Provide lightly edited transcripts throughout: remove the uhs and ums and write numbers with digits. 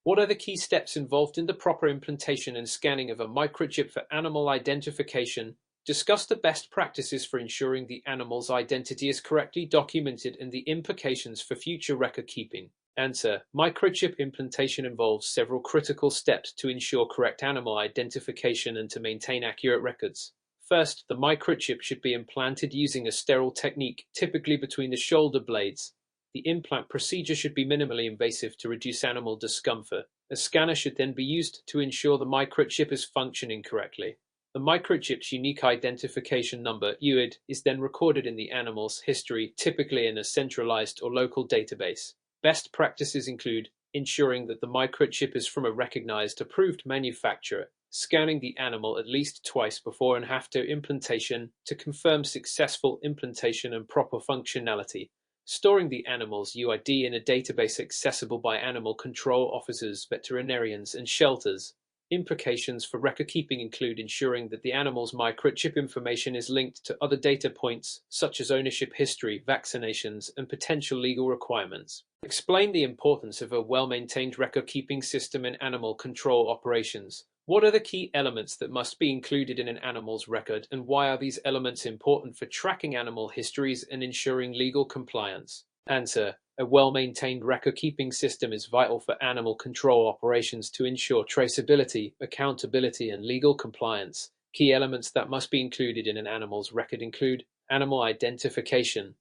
What are the key steps involved in the proper implantation and scanning of a microchip for animal identification? Discuss the best practices for ensuring the animal's identity is correctly documented and the implications for future record keeping. Answer: microchip implantation involves several critical steps to ensure correct animal identification and to maintain accurate records. First, the microchip should be implanted using a sterile technique, typically between the shoulder blades. The implant procedure should be minimally invasive to reduce animal discomfort. A scanner should then be used to ensure the microchip is functioning correctly. The microchip's unique identification number, UID, is then recorded in the animal's history, typically in a centralized or local database. Best practices include ensuring that the microchip is from a recognized, approved manufacturer, scanning the animal at least twice before and after implantation to confirm successful implantation and proper functionality, storing the animal's UID in a database accessible by animal control officers, veterinarians, and shelters. Implications for record keeping include ensuring that the animal's microchip information is linked to other data points, such as ownership history, vaccinations, and potential legal requirements. Explain the importance of a well-maintained record-keeping system in animal control operations. What are the key elements that must be included in an animal's record, and why are these elements important for tracking animal histories and ensuring legal compliance? Answer: a well-maintained record-keeping system is vital for animal control operations to ensure traceability, accountability, and legal compliance. Key elements that must be included in an animal's record include animal identification.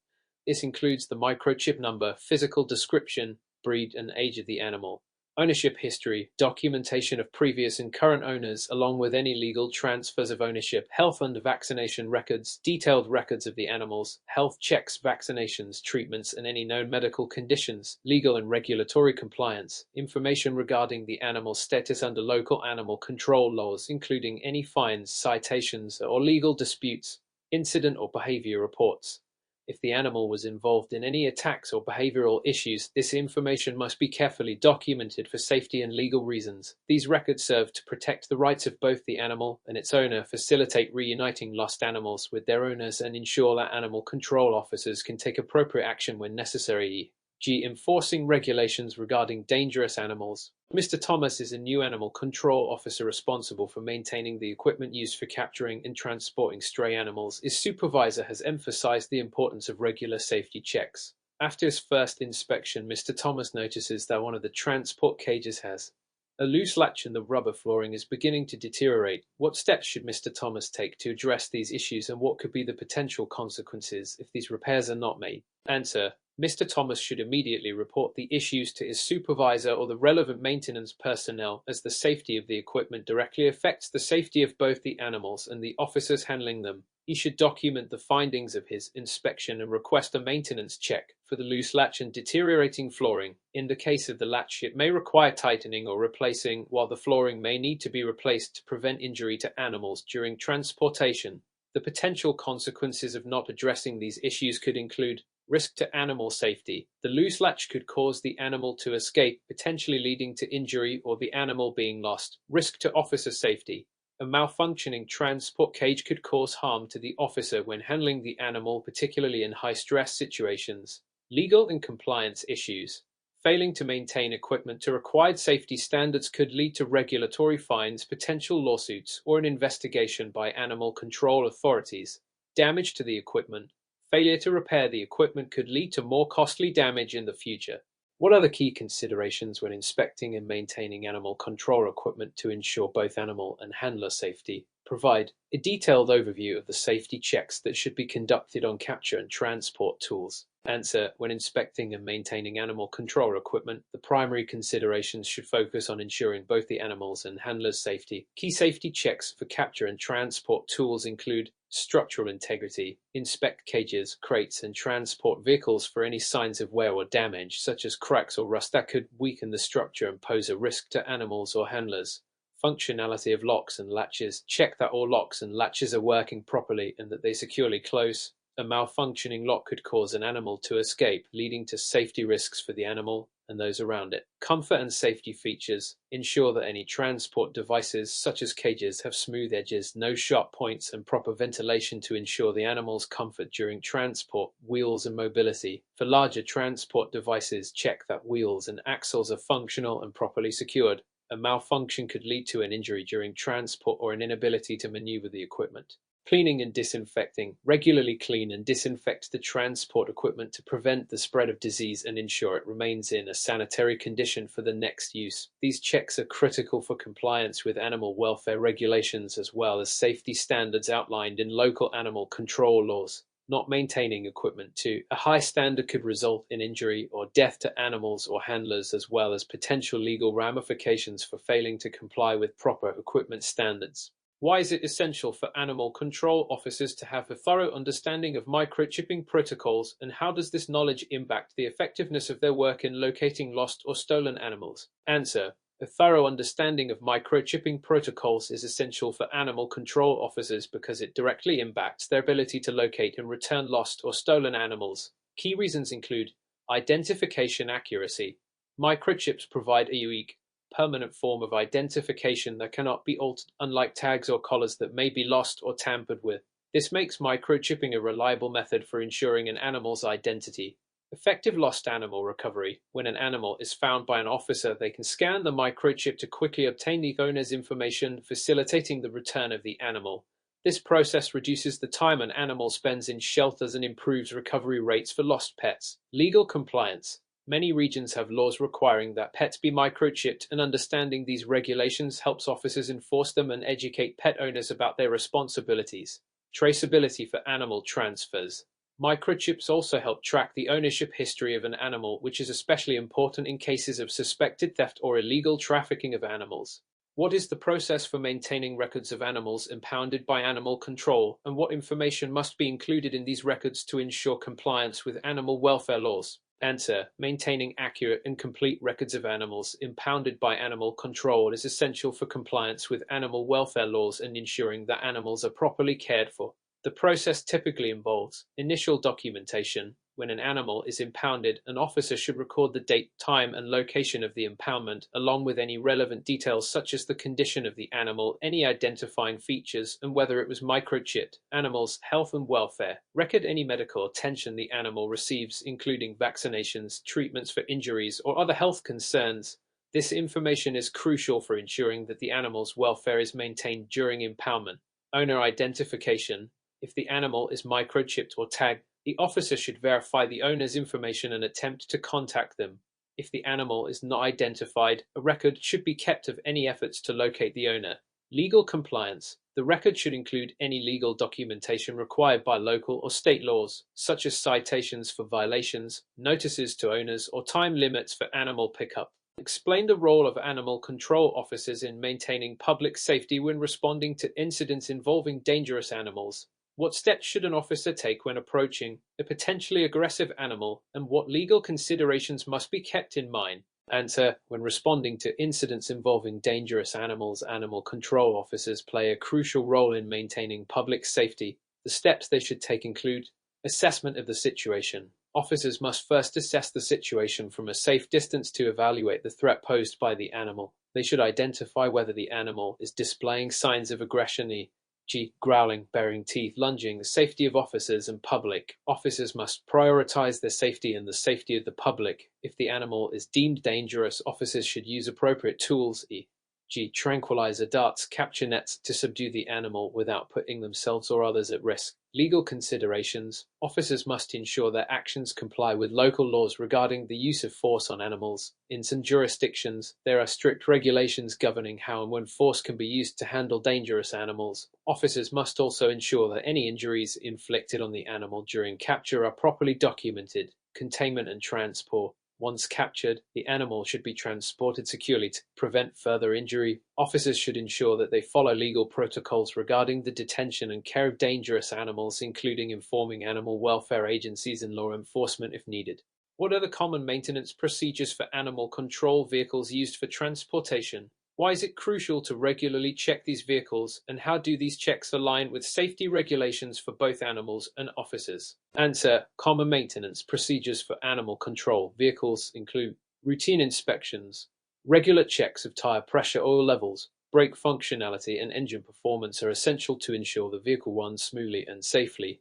This includes the microchip number, physical description, breed, and age of the animal. Ownership history, documentation of previous and current owners, along with any legal transfers of ownership, health and vaccination records, detailed records of the animals, health checks, vaccinations, treatments, and any known medical conditions, legal and regulatory compliance, information regarding the animal's status under local animal control laws, including any fines, citations, or legal disputes, incident or behavior reports. If the animal was involved in any attacks or behavioral issues, this information must be carefully documented for safety and legal reasons. These records serve to protect the rights of both the animal and its owner, facilitate reuniting lost animals with their owners, and ensure that animal control officers can take appropriate action when necessary. Enforcing regulations regarding dangerous animals. Mr. Thomas is a new animal control officer responsible for maintaining the equipment used for capturing and transporting stray animals. His supervisor has emphasized the importance of regular safety checks. After his first inspection, Mr. Thomas notices that one of the transport cages has a loose latch and the rubber flooring is beginning to deteriorate. What steps should Mr. Thomas take to address these issues, and what could be the potential consequences if these repairs are not made? Answer: Mr. Thomas should immediately report the issues to his supervisor or the relevant maintenance personnel, as the safety of the equipment directly affects the safety of both the animals and the officers handling them. He should document the findings of his inspection and request a maintenance check for the loose latch and deteriorating flooring. In the case of the latch, it may require tightening or replacing, while the flooring may need to be replaced to prevent injury to animals during transportation. The potential consequences of not addressing these issues could include risk to animal safety. The loose latch could cause the animal to escape, potentially leading to injury or the animal being lost. Risk to officer safety. A malfunctioning transport cage could cause harm to the officer when handling the animal, particularly in high-stress situations. Legal and compliance issues. Failing to maintain equipment to required safety standards could lead to regulatory fines, potential lawsuits, or an investigation by animal control authorities. Damage to the equipment. Failure to repair the equipment could lead to more costly damage in the future. What are the key considerations when inspecting and maintaining animal control equipment to ensure both animal and handler safety? Provide a detailed overview of the safety checks that should be conducted on capture and transport tools. Answer: when inspecting and maintaining animal control equipment, the primary considerations should focus on ensuring both the animals and handlers' safety. Key safety checks for capture and transport tools include structural integrity. Inspect cages, crates, and transport vehicles for any signs of wear or damage, such as cracks or rust that could weaken the structure and pose a risk to animals or handlers. Functionality of locks and latches. Check that all locks and latches are working properly and that they securely close. A malfunctioning lock could cause an animal to escape, leading to safety risks for the animal. and those around it. Comfort and safety features ensure that any transport devices, such as cages, have smooth edges, no sharp points, and proper ventilation to ensure the animal's comfort during transport. Wheels and mobility. For larger transport devices, check that wheels and axles are functional and properly secured. A malfunction could lead to an injury during transport or an inability to maneuver the equipment. Cleaning and disinfecting. Regularly clean and disinfect the transport equipment to prevent the spread of disease and ensure it remains in a sanitary condition for the next use. These checks are critical for compliance with animal welfare regulations as well as safety standards outlined in local animal control laws. Not maintaining equipment to a high standard could result in injury or death to animals or handlers, as well as potential legal ramifications for failing to comply with proper equipment standards. Why is it essential for animal control officers to have a thorough understanding of microchipping protocols, and how does this knowledge impact the effectiveness of their work in locating lost or stolen animals? Answer: a thorough understanding of microchipping protocols is essential for animal control officers because it directly impacts their ability to locate and return lost or stolen animals. Key reasons include identification accuracy. Microchips provide a unique, permanent form of identification that cannot be altered, unlike tags or collars that may be lost or tampered with. This makes microchipping a reliable method for ensuring an animal's identity. Effective lost animal recovery. When an animal is found by an officer, they can scan the microchip to quickly obtain the owner's information, facilitating the return of the animal. This process reduces the time an animal spends in shelters and improves recovery rates for lost pets. Legal compliance. Many regions have laws requiring that pets be microchipped, and understanding these regulations helps officers enforce them and educate pet owners about their responsibilities. Traceability for animal transfers. Microchips also help track the ownership history of an animal, which is especially important in cases of suspected theft or illegal trafficking of animals. What is the process for maintaining records of animals impounded by animal control, and what information must be included in these records to ensure compliance with animal welfare laws? Answer: maintaining accurate and complete records of animals impounded by animal control is essential for compliance with animal welfare laws and ensuring that animals are properly cared for. The process typically involves initial documentation. When an animal is impounded, an officer should record the date, time, and location of the impoundment, along with any relevant details such as the condition of the animal, any identifying features, and whether it was microchipped. Animal's health and welfare. Record any medical attention the animal receives, including vaccinations, treatments for injuries, or other health concerns. This information is crucial for ensuring that the animal's welfare is maintained during impoundment. Owner identification. If the animal is microchipped or tagged, the officer should verify the owner's information and attempt to contact them. If the animal is not identified, a record should be kept of any efforts to locate the owner. Legal compliance. The record should include any legal documentation required by local or state laws, such as citations for violations, notices to owners, or time limits for animal pickup. Explain the role of animal control officers in maintaining public safety when responding to incidents involving dangerous animals. What steps should an officer take when approaching a potentially aggressive animal, and what legal considerations must be kept in mind? Answer: when responding to incidents involving dangerous animals, animal control officers play a crucial role in maintaining public safety. The steps they should take include assessment of the situation. Officers must first assess the situation from a safe distance to evaluate the threat posed by the animal. They should identify whether the animal is displaying signs of aggression, e.g., growling, baring teeth, lunging. The safety of officers and public. Officers must prioritize their safety and the safety of the public. If the animal is deemed dangerous, officers should use appropriate tools, e.g., tranquilizer darts, capture nets, to subdue the animal without putting themselves or others at risk. Legal considerations. Officers must ensure their actions comply with local laws regarding the use of force on animals. In some jurisdictions, there are strict regulations governing how and when force can be used to handle dangerous animals. Officers must also ensure that any injuries inflicted on the animal during capture are properly documented. Containment and transport. Once captured, the animal should be transported securely to prevent further injury. Officers should ensure that they follow legal protocols regarding the detention and care of dangerous animals, including informing animal welfare agencies and law enforcement if needed. What are the common maintenance procedures for animal control vehicles used for transportation? Why is it crucial to regularly check these vehicles, and how do these checks align with safety regulations for both animals and officers? Answer: common maintenance procedures for animal control vehicles include Routine inspections, regular checks of tire pressure, oil levels, brake functionality, and engine performance are essential to ensure the vehicle runs smoothly and safely.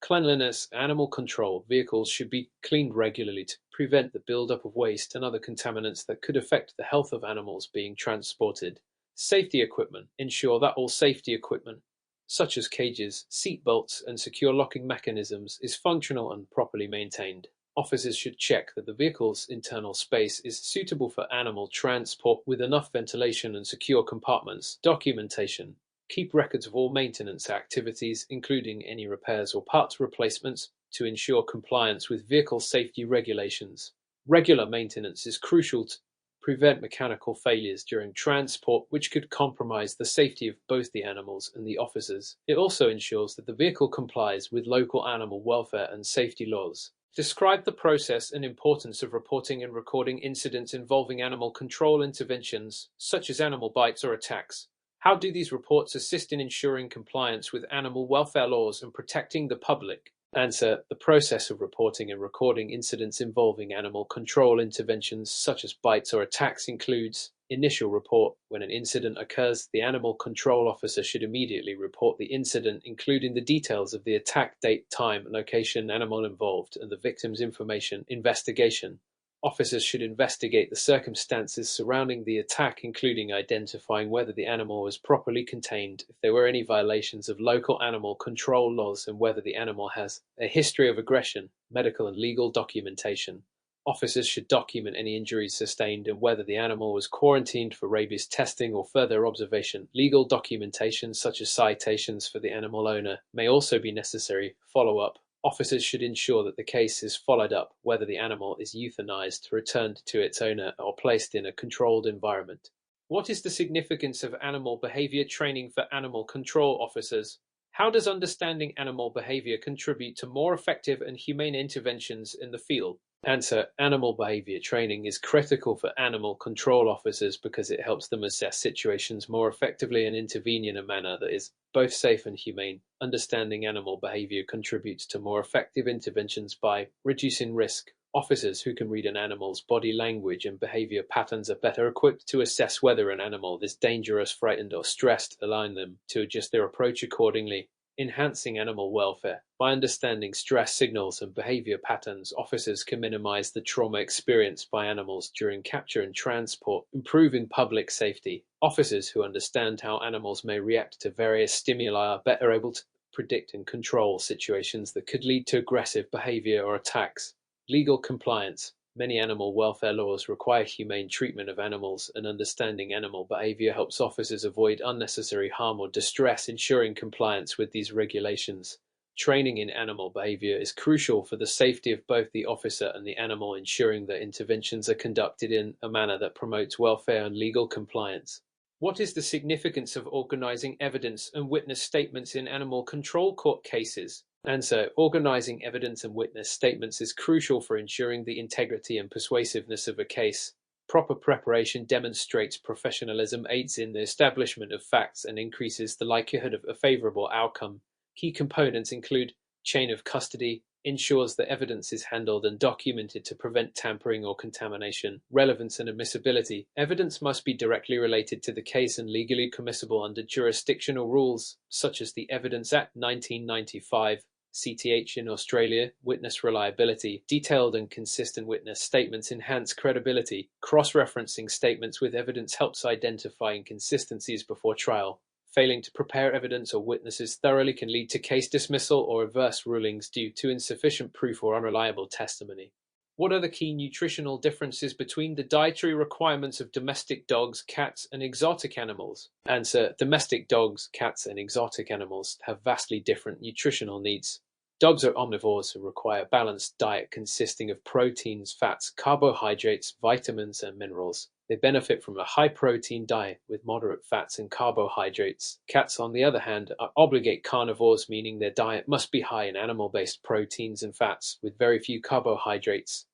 Cleanliness, animal control. Vehicles should be cleaned regularly to prevent the buildup of waste and other contaminants that could affect the health of animals being transported. Safety equipment. Ensure that all safety equipment, such as cages, seat belts, and secure locking mechanisms, is functional and properly maintained. Officers should check that the vehicle's internal space is suitable for animal transport with enough ventilation and secure compartments. Documentation. Keep records of all maintenance activities, including any repairs or parts replacements, to ensure compliance with vehicle safety regulations. Regular maintenance is crucial to prevent mechanical failures during transport, which could compromise the safety of both the animals and the officers. It also ensures that the vehicle complies with local animal welfare and safety laws. Describe the process and importance of reporting and recording incidents involving animal control interventions, such as animal bites or attacks. How do these reports assist in ensuring compliance with animal welfare laws and protecting the public? Answer. The process of reporting and recording incidents involving animal control interventions such as bites or attacks includes initial report. When an incident occurs, the animal control officer should immediately report the incident, including the details of the attack, date, time, location, animal involved, and the victim's information. Investigation. Officers should investigate the circumstances surrounding the attack, including identifying whether the animal was properly contained, if there were any violations of local animal control laws, and whether the animal has a history of aggression. Medical and legal documentation. Officers should document any injuries sustained and whether the animal was quarantined for rabies testing or further observation. Legal documentation, such as citations for the animal owner, may also be necessary. Follow-up. Officers should ensure that the case is followed up, whether the animal is euthanized, returned to its owner, or placed in a controlled environment. What is the significance of animal behavior training for animal control officers? How does understanding animal behavior contribute to more effective and humane interventions in the field? Answer. Animal behavior training is critical for animal control officers because it helps them assess situations more effectively and intervene in a manner that is both safe and humane. Understanding animal behavior contributes to more effective interventions by reducing risk. Officers who can read an animal's body language and behavior patterns are better equipped to assess whether an animal is dangerous, frightened, or stressed, allowing them to adjust their approach accordingly. Enhancing animal welfare. By understanding stress signals and behavior patterns, officers can minimize the trauma experienced by animals during capture and transport, improving public safety. Officers who understand how animals may react to various stimuli are better able to predict and control situations that could lead to aggressive behavior or attacks. Legal compliance. Many animal welfare laws require humane treatment of animals, and understanding animal behavior helps officers avoid unnecessary harm or distress, ensuring compliance with these regulations. Training in animal behavior is crucial for the safety of both the officer and the animal, ensuring that interventions are conducted in a manner that promotes welfare and legal compliance. What is the significance of organizing evidence and witness statements in animal control court cases? Answer. Organizing evidence and witness statements is crucial for ensuring the integrity and persuasiveness of a case. Proper preparation demonstrates professionalism, aids in the establishment of facts, and increases the likelihood of a favorable outcome. Key components include chain of custody, ensures that evidence is handled and documented to prevent tampering or contamination. Relevance and admissibility. Evidence must be directly related to the case and legally permissible under jurisdictional rules, such as the Evidence Act 1995. CTH in Australia. Witness reliability. Detailed and consistent witness statements enhance credibility. Cross-referencing statements with evidence helps identify inconsistencies before trial. Failing to prepare evidence or witnesses thoroughly can lead to case dismissal or adverse rulings due to insufficient proof or unreliable testimony. What are the key nutritional differences between the dietary requirements of domestic dogs, cats, and exotic animals? Answer. Domestic dogs, cats, and exotic animals have vastly different nutritional needs. Dogs are omnivores who require a balanced diet consisting of proteins, fats, carbohydrates, vitamins, and minerals. They benefit from a high-protein diet with moderate fats and carbohydrates. Cats, on the other hand, are obligate carnivores, meaning their diet must be high in animal-based proteins and fats, with very few carbohydrates.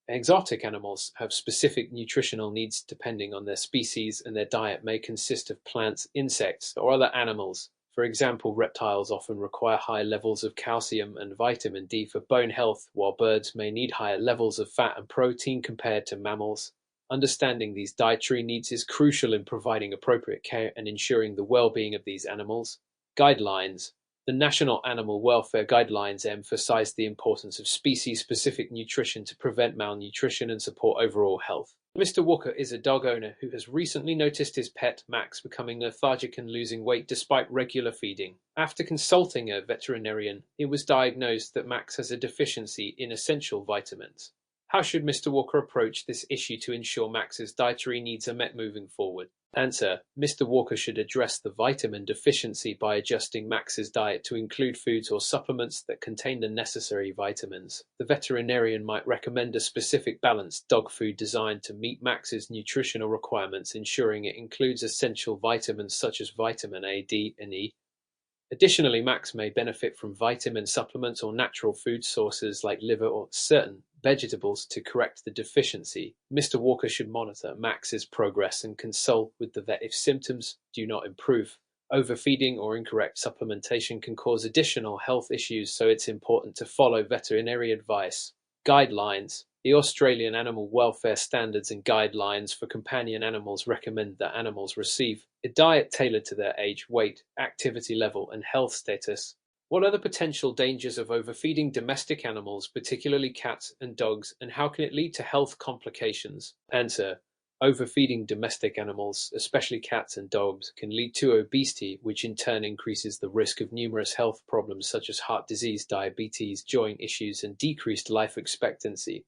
Exotic animals have specific nutritional needs depending on their species, and their diet may consist of plants, insects, or other animals. For example, reptiles often require high levels of calcium and vitamin D for bone health, while birds may need higher levels of fat and protein compared to mammals. Understanding these dietary needs is crucial in providing appropriate care and ensuring the well-being of these animals. Guidelines. The National Animal Welfare Guidelines emphasize the importance of species-specific nutrition to prevent malnutrition and support overall health. Mr. Walker is a dog owner who has recently noticed his pet, Max, becoming lethargic and losing weight despite regular feeding. After consulting a veterinarian, it was diagnosed that Max has a deficiency in essential vitamins. How should Mr. Walker approach this issue to ensure Max's dietary needs are met moving forward? Answer: Mr. Walker should address the vitamin deficiency by adjusting Max's diet to include foods or supplements that contain the necessary vitamins. The veterinarian might recommend a specific balanced dog food designed to meet Max's nutritional requirements, ensuring it includes essential vitamins such as vitamin A, D, and E. Additionally, Max may benefit from vitamin supplements or natural food sources like liver or certain vegetables to correct the deficiency. Mr. Walker should monitor Max's progress and consult with the vet if symptoms do not improve. Overfeeding or incorrect supplementation can cause additional health issues, so it's important to follow veterinary advice. Guidelines. The Australian Animal Welfare Standards and Guidelines for Companion Animals recommend that animals receive a diet tailored to their age, weight, activity level, and health status. What are the potential dangers of overfeeding domestic animals, particularly cats and dogs, and how can it lead to health complications? Answer: Overfeeding domestic animals, especially cats and dogs, can lead to obesity, which in turn increases the risk of numerous health problems such as heart disease, diabetes, joint issues, and decreased life expectancy.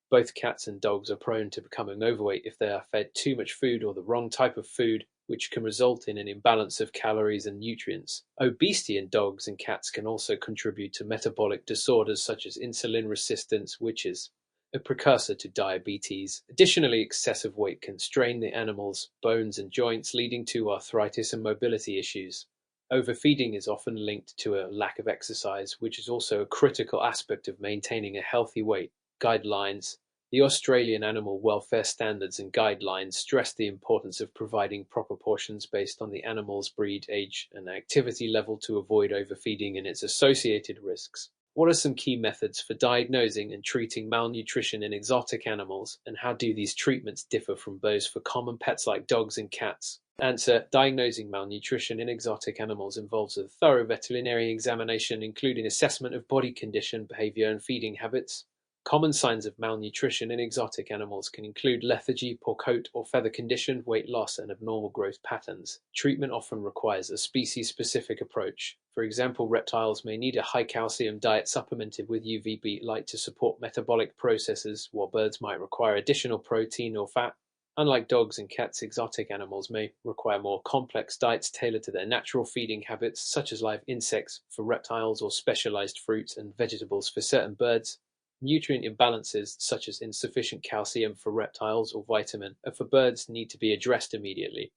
Both cats and dogs are prone to becoming overweight if they are fed too much food or the wrong type of food, which can result in an imbalance of calories and nutrients. Obesity in dogs and cats can also contribute to metabolic disorders such as insulin resistance, which is a precursor to diabetes. Additionally, excessive weight can strain the animal's bones and joints, leading to arthritis and mobility issues. Overfeeding is often linked to a lack of exercise, which is also a critical aspect of maintaining a healthy weight. Guidelines. The Australian Animal Welfare Standards and Guidelines stress the importance of providing proper portions based on the animal's breed, age, and activity level to avoid overfeeding and its associated risks. What are some key methods for diagnosing and treating malnutrition in exotic animals, and how do these treatments differ from those for common pets like dogs and cats? Answer: Diagnosing malnutrition in exotic animals involves a thorough veterinary examination, including assessment of body condition, behavior, and feeding habits. Common signs of malnutrition in exotic animals can include lethargy, poor coat or feather condition, weight loss, and abnormal growth patterns. Treatment often requires a species-specific approach. For example, reptiles may need a high-calcium diet supplemented with UVB light to support metabolic processes, while birds might require additional protein or fat. Unlike dogs and cats, exotic animals may require more complex diets tailored to their natural feeding habits, such as live insects for reptiles or specialized fruits and vegetables for certain birds. Nutrient imbalances, such as insufficient calcium for reptiles or vitamin for birds, need to be addressed immediately.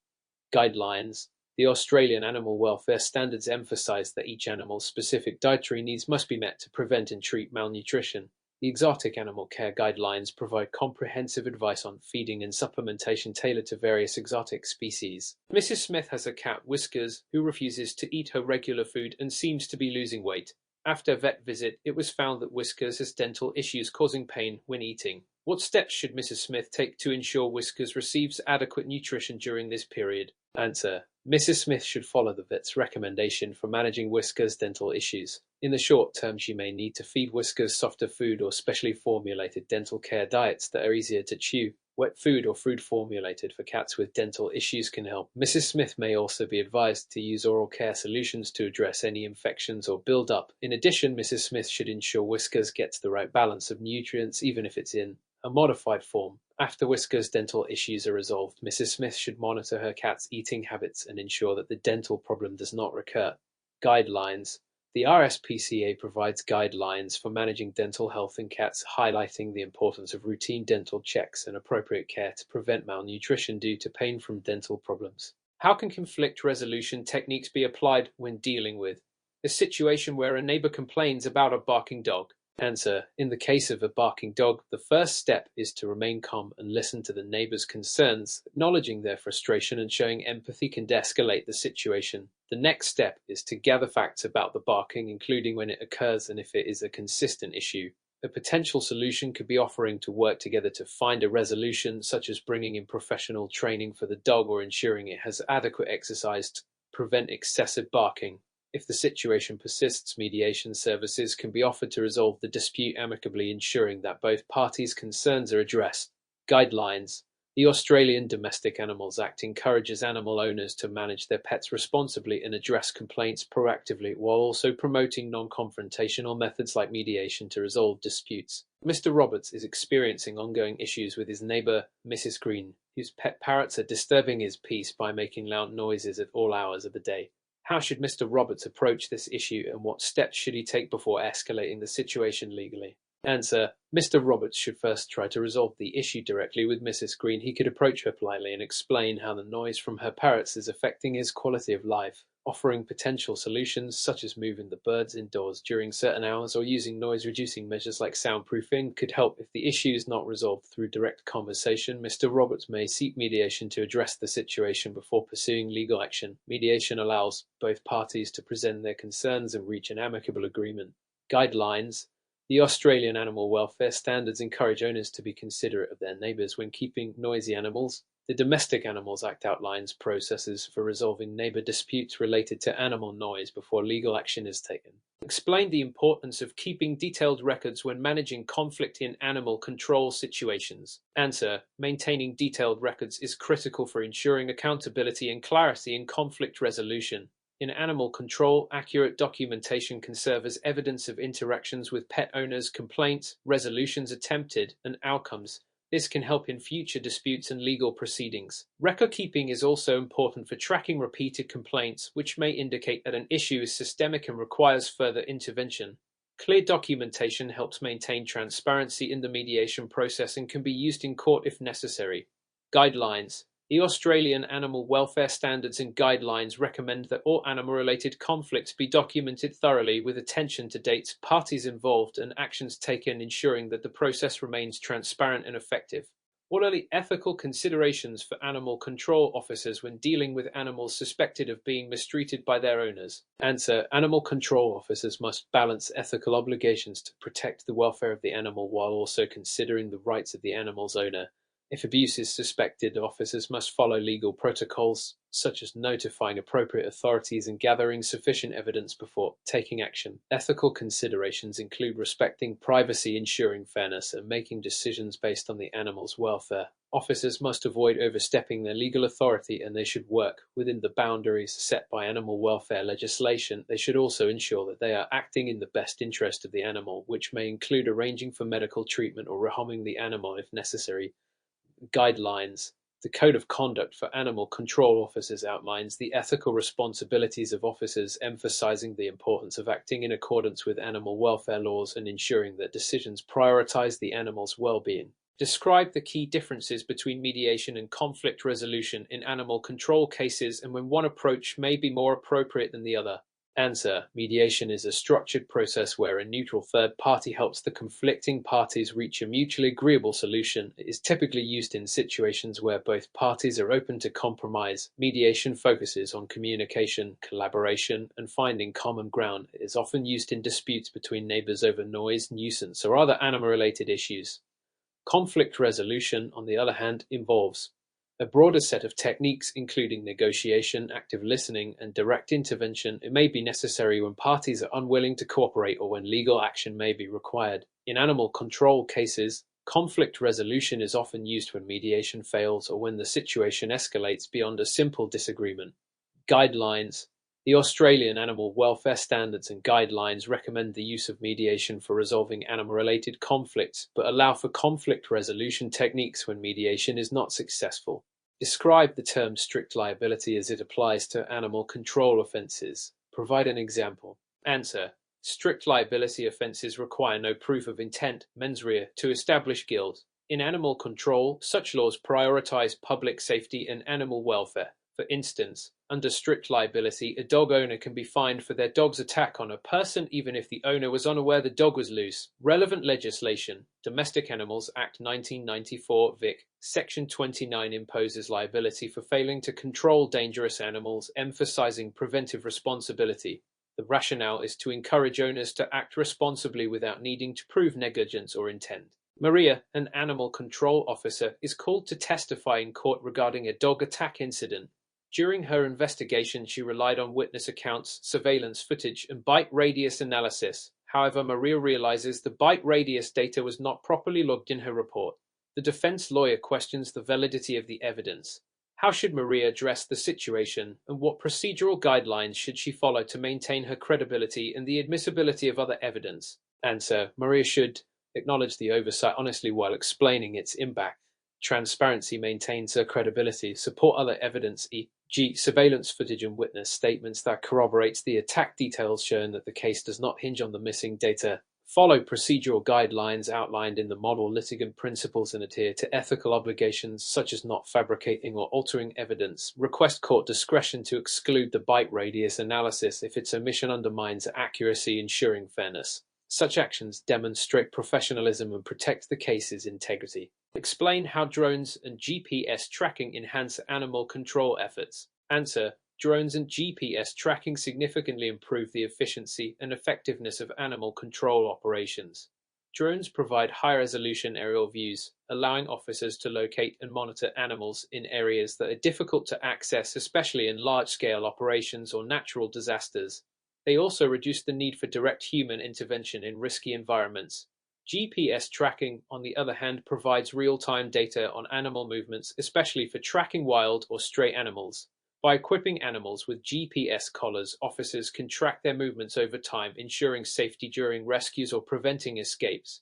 Guidelines. The Australian Animal Welfare Standards emphasize that each animal's specific dietary needs must be met to prevent and treat malnutrition. The Exotic Animal Care Guidelines provide comprehensive advice on feeding and supplementation tailored to various exotic species. Mrs. Smith has a cat, Whiskers, who refuses to eat her regular food and seems to be losing weight. After a vet visit, it was found that Whiskers has dental issues causing pain when eating. What steps should Mrs. Smith take to ensure Whiskers receives adequate nutrition during this period? Answer: Mrs. Smith should follow the vet's recommendation for managing Whiskers' dental issues. In the short term, she may need to feed Whiskers softer food or specially formulated dental care diets that are easier to chew. Wet food or food formulated for cats with dental issues can help. Mrs. Smith may also be advised to use oral care solutions to address any infections or build-up. In addition, Mrs. Smith should ensure Whiskers gets the right balance of nutrients, even if it's in a modified form. After Whiskers' dental issues are resolved, Mrs. Smith should monitor her cat's eating habits and ensure that the dental problem does not recur. Guidelines. The RSPCA provides guidelines for managing dental health in cats, highlighting the importance of routine dental checks and appropriate care to prevent malnutrition due to pain from dental problems. How can conflict resolution techniques be applied when dealing with a situation where a neighbor complains about a barking dog? Answer: in the case of a barking dog, the first step is to remain calm and listen to the neighbor's concerns. Acknowledging their frustration and showing empathy can de-escalate the situation. The next step is to gather facts about the barking, including when it occurs and if it is a consistent issue. A potential solution could be offering to work together to find a resolution, such as bringing in professional training for the dog or ensuring it has adequate exercise to prevent excessive barking. If the situation persists, mediation services can be offered to resolve the dispute amicably, ensuring that both parties' concerns are addressed. Guidelines: the Australian Domestic Animals Act encourages animal owners to manage their pets responsibly and address complaints proactively, while also promoting non-confrontational methods like mediation to resolve disputes. Mr. Roberts is experiencing ongoing issues with his neighbour, Mrs. Green, whose pet parrots are disturbing his peace by making loud noises at all hours of the day. How should Mr. Roberts approach this issue, and what steps should he take before escalating the situation legally? Answer: Mr. Roberts should first try to resolve the issue directly with Mrs. Green. He could approach her politely and explain how the noise from her parrots is affecting his quality of life. Offering potential solutions, such as moving the birds indoors during certain hours or using noise-reducing measures like soundproofing, could help. If the issue is not resolved through direct conversation, Mr. Roberts may seek mediation to address the situation before pursuing legal action. Mediation allows both parties to present their concerns and reach an amicable agreement. Guidelines: the Australian animal welfare standards encourage owners to be considerate of their neighbours when keeping noisy animals. The Domestic Animals Act outlines processes for resolving neighbour disputes related to animal noise before legal action is taken. Explain the importance of keeping detailed records when managing conflict in animal control situations. Answer: maintaining detailed records is critical for ensuring accountability and clarity in conflict resolution. In animal control, accurate documentation can serve as evidence of interactions with pet owners, complaints, resolutions attempted, and outcomes. This can help in future disputes and legal proceedings. Record keeping is also important for tracking repeated complaints, which may indicate that an issue is systemic and requires further intervention. Clear documentation helps maintain transparency in the mediation process and can be used in court if necessary. Guidelines: the Australian Animal Welfare Standards and Guidelines recommend that all animal-related conflicts be documented thoroughly with attention to dates, parties involved, and actions taken, ensuring that the process remains transparent and effective. What are the ethical considerations for animal control officers when dealing with animals suspected of being mistreated by their owners? Answer: animal control officers must balance ethical obligations to protect the welfare of the animal while also considering the rights of the animal's owner. If abuse is suspected, officers must follow legal protocols, such as notifying appropriate authorities and gathering sufficient evidence before taking action. Ethical considerations include respecting privacy, ensuring fairness, and making decisions based on the animal's welfare. Officers must avoid overstepping their legal authority, and they should work within the boundaries set by animal welfare legislation. They should also ensure that they are acting in the best interest of the animal, which may include arranging for medical treatment or reharming the animal if necessary. Guidelines: the Code of Conduct for Animal Control Officers outlines the ethical responsibilities of officers, emphasizing the importance of acting in accordance with animal welfare laws and ensuring that decisions prioritize the animal's well-being. Describe the key differences between mediation and conflict resolution in animal control cases and when one approach may be more appropriate than the other. Answer: mediation is a structured process where a neutral third party helps the conflicting parties reach a mutually agreeable solution. It is typically used in situations where both parties are open to compromise. Mediation focuses on communication, collaboration, and finding common ground. It is often used in disputes between neighbors over noise, nuisance, or other animal-related issues. Conflict resolution, on the other hand, involves a broader set of techniques, including negotiation, active listening, and direct intervention. It may be necessary when parties are unwilling to cooperate or when legal action may be required. In animal control cases, conflict resolution is often used when mediation fails or when the situation escalates beyond a simple disagreement. Guidelines: the Australian Animal Welfare Standards and Guidelines recommend the use of mediation for resolving animal-related conflicts, but allow for conflict resolution techniques when mediation is not successful. Describe the term strict liability as it applies to animal control offences. Provide an example. Answer: strict liability offences require no proof of intent, mens rea, to establish guilt. In animal control, such laws prioritize public safety and animal welfare. For instance, under strict liability, a dog owner can be fined for their dog's attack on a person even if the owner was unaware the dog was loose. Relevant legislation: Domestic Animals Act 1994 Vic. Section 29 imposes liability for failing to control dangerous animals, emphasizing preventive responsibility. The rationale is to encourage owners to act responsibly without needing to prove negligence or intent. Maria, an animal control officer, is called to testify in court regarding a dog attack incident. During her investigation, she relied on witness accounts, surveillance footage, and bite radius analysis. However, Maria realizes the bite radius data was not properly logged in her report. The defense lawyer questions the validity of the evidence. How should Maria address the situation, and what procedural guidelines should she follow to maintain her credibility and the admissibility of other evidence? Answer: Maria should acknowledge the oversight honestly while explaining its impact. Transparency maintains her credibility. Support other evidence, e.g., surveillance footage and witness statements that corroborates the attack details, showing that the case does not hinge on the missing data. Follow procedural guidelines outlined in the model litigant principles and adhere to ethical obligations such as not fabricating or altering evidence. Request court discretion to exclude the bite radius analysis if its omission undermines accuracy, ensuring fairness. Such actions demonstrate professionalism and protect the case's integrity. Explain how drones and GPS tracking enhance animal control efforts. Answer: Drones and GPS tracking significantly improve the efficiency and effectiveness of animal control operations. Drones provide high-resolution aerial views, allowing officers to locate and monitor animals in areas that are difficult to access, especially in large-scale operations or natural disasters. They also reduce the need for direct human intervention in risky environments. GPS tracking, on the other hand, provides real-time data on animal movements, especially for tracking wild or stray animals. By equipping animals with GPS collars, officers can track their movements over time, ensuring safety during rescues or preventing escapes.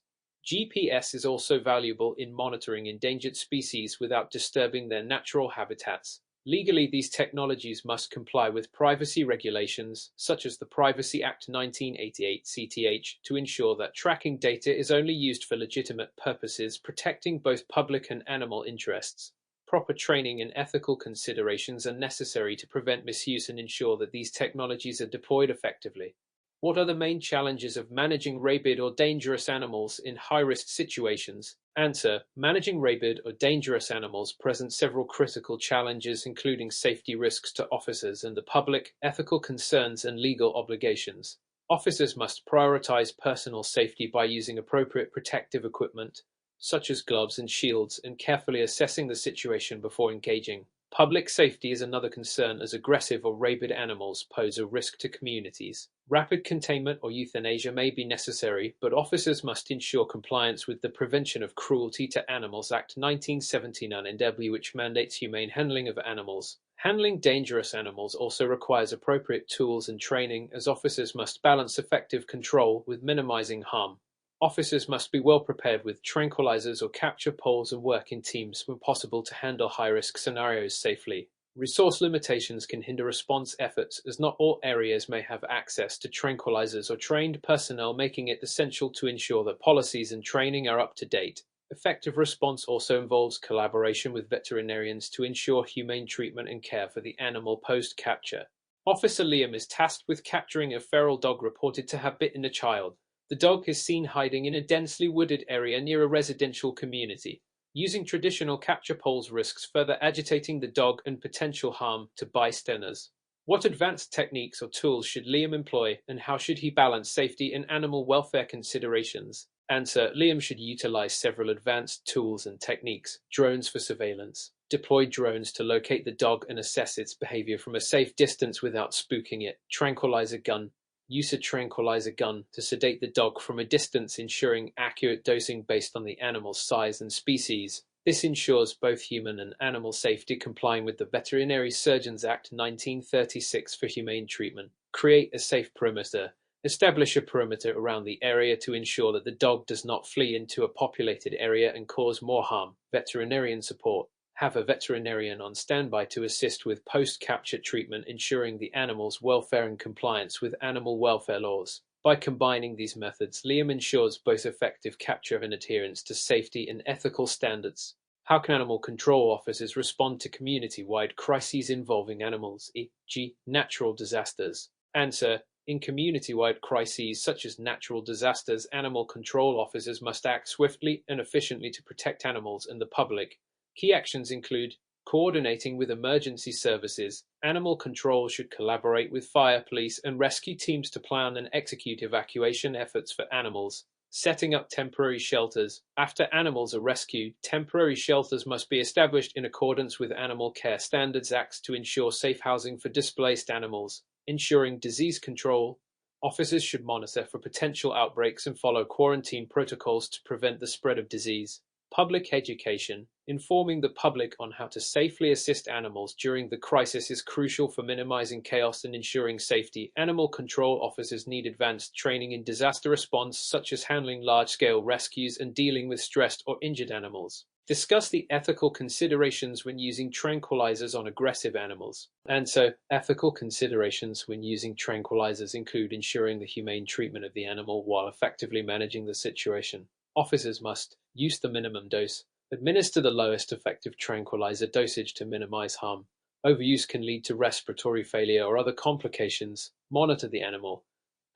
GPS is also valuable in monitoring endangered species without disturbing their natural habitats. Legally, these technologies must comply with privacy regulations, such as the Privacy Act 1988 (CTH), to ensure that tracking data is only used for legitimate purposes, protecting both public and animal interests. Proper training and ethical considerations are necessary to prevent misuse and ensure that these technologies are deployed effectively. What are the main challenges of managing rabid or dangerous animals in high-risk situations? Answer: Managing rabid or dangerous animals presents several critical challenges, including safety risks to officers and the public, ethical concerns, and legal obligations. Officers must prioritize personal safety by using appropriate protective equipment, such as gloves and shields, and carefully assessing the situation before engaging. Public safety is another concern, as aggressive or rabid animals pose a risk to communities. Rapid containment or euthanasia may be necessary, but officers must ensure compliance with the Prevention of Cruelty to Animals Act 1979 NW, which mandates humane handling of animals. Handling dangerous animals also requires appropriate tools and training, as officers must balance effective control with minimizing harm. Officers must be well prepared with tranquilizers or capture poles and work in teams when possible to handle high-risk scenarios safely. Resource limitations can hinder response efforts, as not all areas may have access to tranquilizers or trained personnel, making it essential to ensure that policies and training are up to date. Effective response also involves collaboration with veterinarians to ensure humane treatment and care for the animal post-capture. Officer Liam is tasked with capturing a feral dog reported to have bitten a child. The dog is seen hiding in a densely wooded area near a residential community. Using traditional capture poles risks further agitating the dog and potential harm to bystanders. What advanced techniques or tools should Liam employ, and how should he balance safety and animal welfare considerations? Answer: Liam should utilize several advanced tools and techniques. Drones for surveillance. Deploy drones to locate the dog and assess its behavior from a safe distance without spooking it. Tranquilizer gun. Use a tranquilizer gun to sedate the dog from a distance, ensuring accurate dosing based on the animal's size and species. This ensures both human and animal safety, complying with the Veterinary Surgeons Act 1936 for humane treatment. Create a safe perimeter. Establish a perimeter around the area to ensure that the dog does not flee into a populated area and cause more harm. Veterinarian support. Have a veterinarian on standby to assist with post-capture treatment, ensuring the animal's welfare and compliance with animal welfare laws. By combining these methods, Liam ensures both effective capture and adherence to safety and ethical standards. How can animal control officers respond to community-wide crises involving animals, e.g., natural disasters? Answer: in community-wide crises such as natural disasters, animal control officers must act swiftly and efficiently to protect animals and the public. Key actions include coordinating with emergency services. Animal control should collaborate with fire, police, and rescue teams to plan and execute evacuation efforts for animals. Setting up temporary shelters. After animals are rescued, temporary shelters must be established in accordance with Animal Care Standards Acts to ensure safe housing for displaced animals. Ensuring disease control. Officers should monitor for potential outbreaks and follow quarantine protocols to prevent the spread of disease. Public education. Informing the public on how to safely assist animals during the crisis is crucial for minimizing chaos and ensuring safety. Animal control officers need advanced training in disaster response, such as handling large-scale rescues and dealing with stressed or injured animals. Discuss the ethical considerations when using tranquilizers on aggressive animals. And so, ethical considerations when using tranquilizers include ensuring the humane treatment of the animal while effectively managing the situation. Officers must use the minimum dose, administer the lowest effective tranquilizer dosage to minimize harm. Overuse can lead to respiratory failure or other complications. Monitor the animal.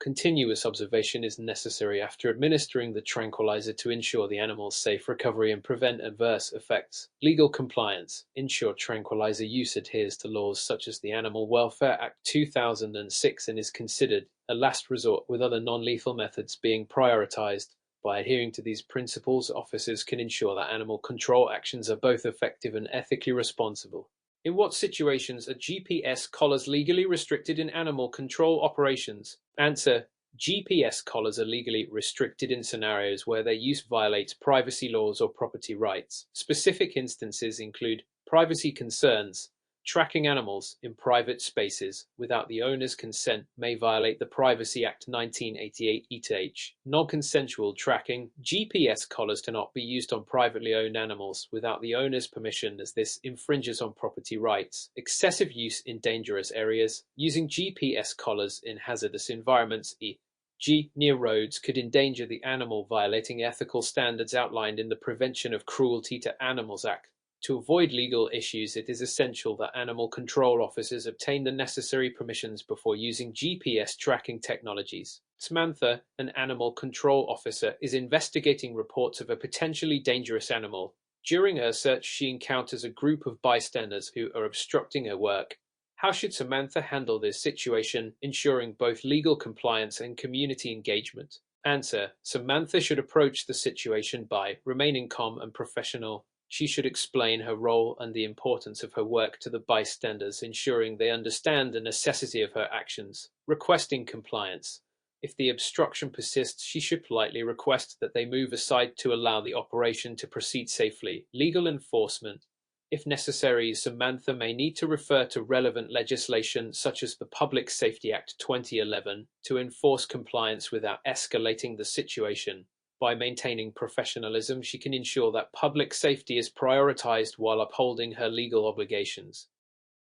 Continuous observation is necessary after administering the tranquilizer to ensure the animal's safe recovery and prevent adverse effects. Legal compliance. Ensure tranquilizer use adheres to laws such as the Animal Welfare Act 2006 and is considered a last resort, with other non-lethal methods being prioritized. By adhering to these principles, officers can ensure that animal control actions are both effective and ethically responsible. In what situations are GPS collars legally restricted in animal control operations? Answer: GPS collars are legally restricted in scenarios where their use violates privacy laws or property rights. Specific instances include privacy concerns. Tracking animals in private spaces without the owner's consent may violate the Privacy Act 1988 ETH. Non-consensual tracking. GPS collars cannot be used on privately owned animals without the owner's permission, as this infringes on property rights. Excessive use in dangerous areas. Using GPS collars in hazardous environments, e.g. near roads, could endanger the animal, violating ethical standards outlined in the Prevention of Cruelty to Animals Act. To avoid legal issues, it is essential that animal control officers obtain the necessary permissions before using GPS tracking technologies. Samantha, an animal control officer, is investigating reports of a potentially dangerous animal. During her search, she encounters a group of bystanders who are obstructing her work. How should Samantha handle this situation, ensuring both legal compliance and community engagement? Answer: Samantha should approach the situation by remaining calm and professional. She should explain her role and the importance of her work to the bystanders, ensuring they understand the necessity of her actions. Requesting compliance. If the obstruction persists, she should politely request that they move aside to allow the operation to proceed safely. Legal enforcement. If necessary, Samantha may need to refer to relevant legislation such as the Public Safety Act 2011 to enforce compliance without escalating the situation. By maintaining professionalism, she can ensure that public safety is prioritized while upholding her legal obligations.